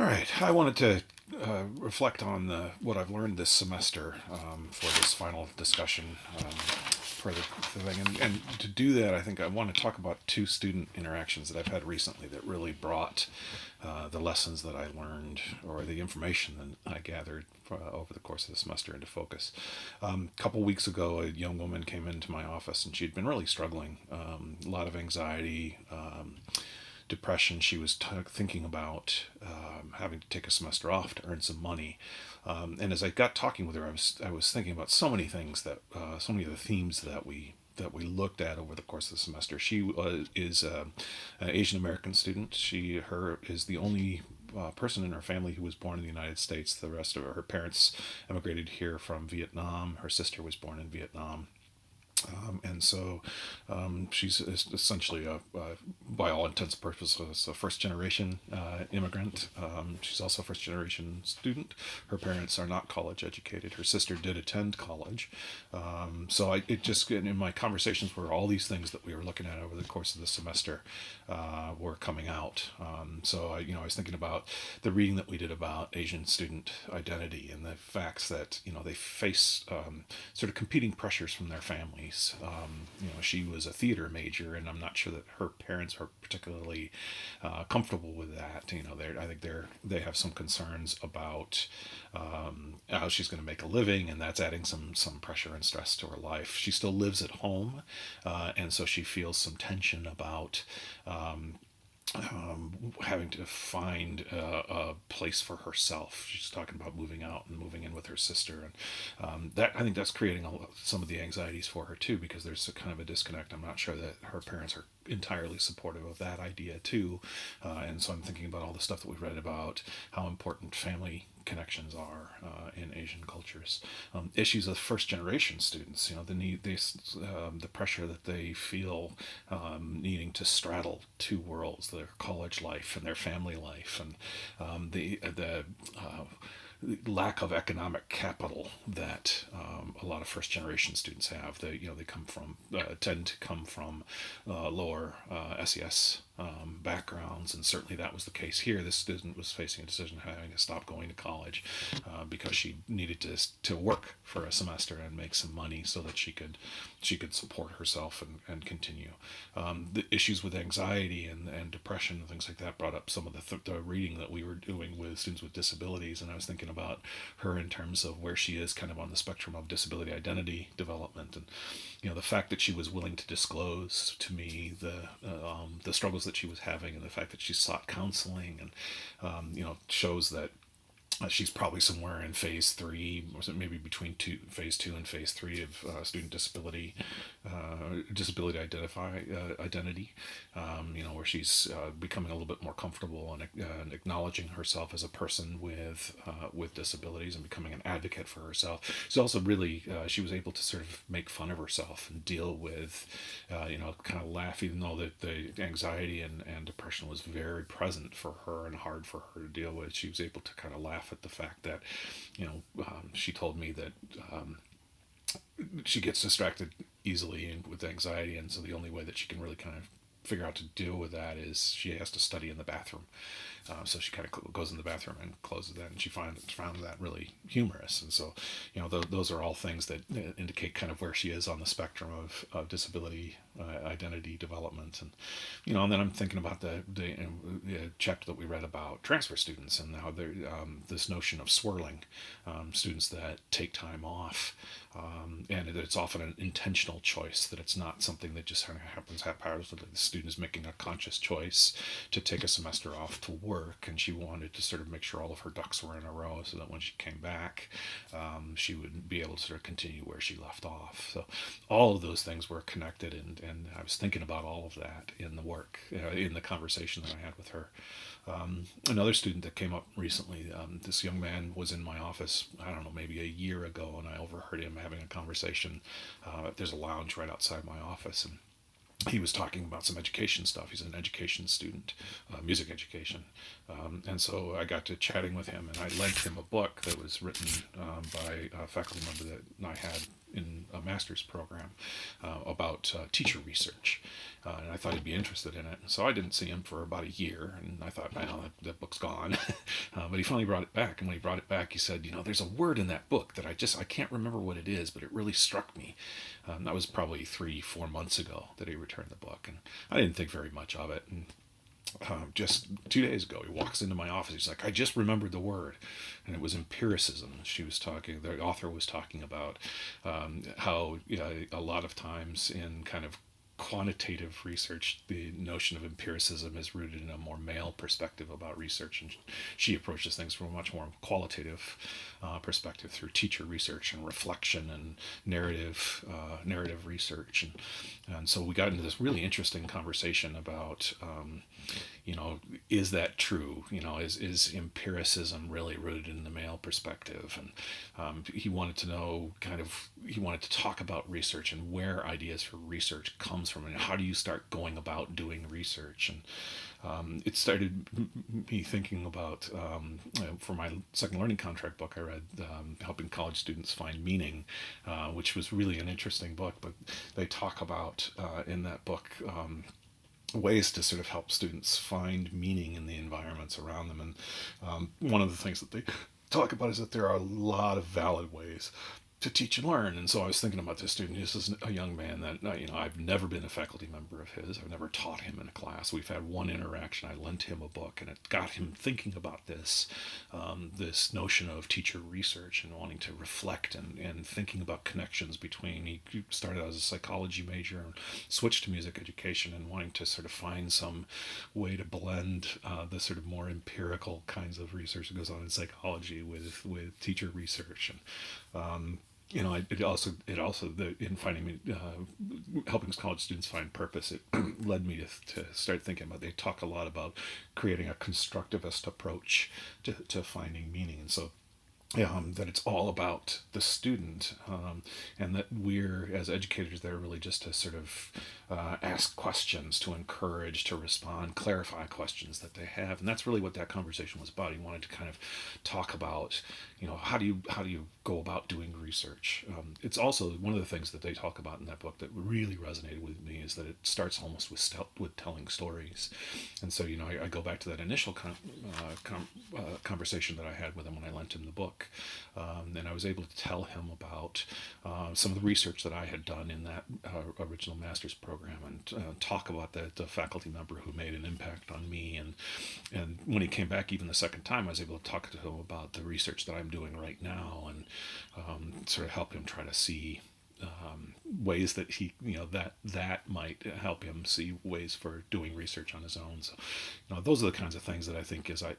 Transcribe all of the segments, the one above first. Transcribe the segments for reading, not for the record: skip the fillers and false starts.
All right, I wanted to reflect on what I've learned this semester for this final discussion for the thing. And to do that, I think I want to talk about two student interactions that I've had recently that really brought the lessons that I learned or the information that I gathered over the course of the semester into focus. A couple weeks ago, a young woman came into my office and she'd been really struggling, a lot of anxiety. Depression. She was thinking about having to take a semester off to earn some money. And as I got talking with her, I was thinking about so many things that so many of the themes that we looked at over the course of the semester. She is an Asian American student. Her is the only person in her family who was born in the United States. The rest of her parents emigrated here from Vietnam. Her sister was born in Vietnam. And so she's essentially, by all intents and purposes, a first generation immigrant. She's also a first generation student. Her parents are not college educated. Her sister did attend college. It just, in my conversations where all these things that we were looking at over the course of the semester were coming out. I was thinking about the reading that we did about Asian student identity and the facts that, they face sort of competing pressures from their families. She was a theater major, and I'm not sure that her parents are particularly comfortable with that. I think they have some concerns about how she's going to make a living, and that's adding some pressure and stress to her life. She still lives at home, and so she feels some tension about having to find a place for herself. She's talking about moving out and moving in with her sister, and that I think that's creating some of the anxieties for her too, because there's a kind of a disconnect. I'm not sure that her parents are entirely supportive of that idea too, and so I'm thinking about all the stuff that we've read about how important family connections are in Asian cultures. Issues of first generation students, the pressure that they feel needing to straddle two worlds, their college life and their family life, and the lack of economic capital that a lot of first generation students have. They tend to come from lower SES backgrounds, and certainly that was the case here. This student was facing a decision having to stop going to college because she needed to work for a semester and make some money so that she could support herself and continue. The issues with anxiety and depression and things like that brought up some of the reading that we were doing with students with disabilities, and I was thinking about her in terms of where she is kind of on the spectrum of disability identity development, and the fact that she was willing to disclose to me the struggles that she was having, and the fact that she sought counseling, and shows that she's probably somewhere in phase three, or maybe between phase two and phase three of student disability identity. Where she's becoming a little bit more comfortable and acknowledging herself as a person with disabilities and becoming an advocate for herself. She's also really she was able to sort of make fun of herself and deal with kind of laugh, even though the anxiety and depression was very present for her and hard for her to deal with. She was able to kind of laugh at the fact that she told me that she gets distracted easily with anxiety, and so the only way that she can really kind of figure out to deal with that is she has to study in the bathroom. So she kind of goes in the bathroom and closes that, and she found that really humorous. And so, those are all things that indicate kind of where she is on the spectrum of disability identity development. And then I'm thinking about the chapter that we read about transfer students and how this notion of swirling, students that take time off, and it's often an intentional choice, that it's not something that just kind of happens haphazardly. The student is making a conscious choice to take a semester off to work, and she wanted to sort of make sure all of her ducks were in a row so that when she came back, she would be able to sort of continue where she left off. So all of those things were connected, and I was thinking about all of that in the work, in the conversation that I had with her. Another student that came up recently, this young man was in my office, I don't know, maybe a year ago, and I overheard him having a conversation. There's a lounge right outside my office, and he was talking about some education stuff. He's an education student, music education. And so I got to chatting with him, and I lent him a book that was written by a faculty member that I had in a master's program about teacher research, and I thought he'd be interested in it. So I didn't see him for about a year, and I thought, well, that book's gone. But he finally brought it back, and when he brought it back, he said, there's a word in that book that I can't remember what it is, but it really struck me. That was probably 3-4 months ago that he returned the book, and I didn't think very much of it. And just 2 days ago, he walks into my office. He's like, I just remembered the word. And it was empiricism. The author was talking about how a lot of times in kind of quantitative research, the notion of empiricism is rooted in a more male perspective about research, and she approaches things from a much more qualitative perspective through teacher research and reflection and narrative research, and so we got into this really interesting conversation about is that true? Is empiricism really rooted in the male perspective? And he wanted to talk about research and where ideas for research comes from, and how do you start going about doing research. And it started me thinking about, for my second learning contract book, I read Helping College Students Find Meaning, which was really an interesting book, but they talk about in that book ways to sort of help students find meaning in the environments around them. And one of the things that they talk about is that there are a lot of valid ways to teach and learn. And so I was thinking about this student. This is a young man that, I've never been a faculty member of his. I've never taught him in a class. We've had one interaction. I lent him a book, and it got him thinking about this notion of teacher research and wanting to reflect and thinking about connections between. He started as a psychology major and switched to music education, and wanting to sort of find some way to blend the sort of more empirical kinds of research that goes on in psychology with teacher research. And in finding helping college students find purpose, it led me to start thinking about. They talk a lot about creating a constructivist approach to finding meaning, and so that it's all about the student, and that we're, as educators, there really just to sort of ask questions, to encourage, to respond, clarify questions that they have. And that's really what that conversation was about. He wanted to kind of talk about, how do you go about doing research. It's also one of the things that they talk about in that book that really resonated with me is that it starts almost with telling stories. And so, I go back to that initial conversation that I had with him when I lent him the book. And I was able to tell him about some of the research that I had done in that original master's program, and talk about the faculty member who made an impact on me. And when he came back even the second time, I was able to talk to him about the research that I'm doing right now, and sort of help him try to see ways that he, that might help him see ways for doing research on his own. So, those are the kinds of things that I think as I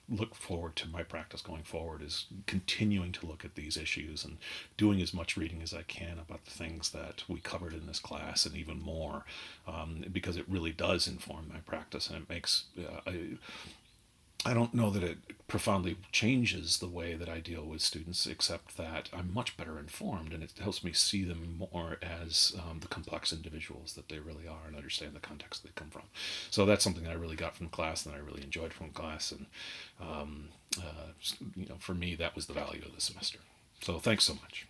look forward to my practice going forward, is continuing to look at these issues and doing as much reading as I can about the things that we covered in this class, and even more, because it really does inform my practice, and it makes I don't know that it profoundly changes the way that I deal with students, except that I'm much better informed, and it helps me see them more as the complex individuals that they really are, and understand the context they come from. So that's something that I really got from class, and I really enjoyed from class. And for me, that was the value of the semester. So thanks so much.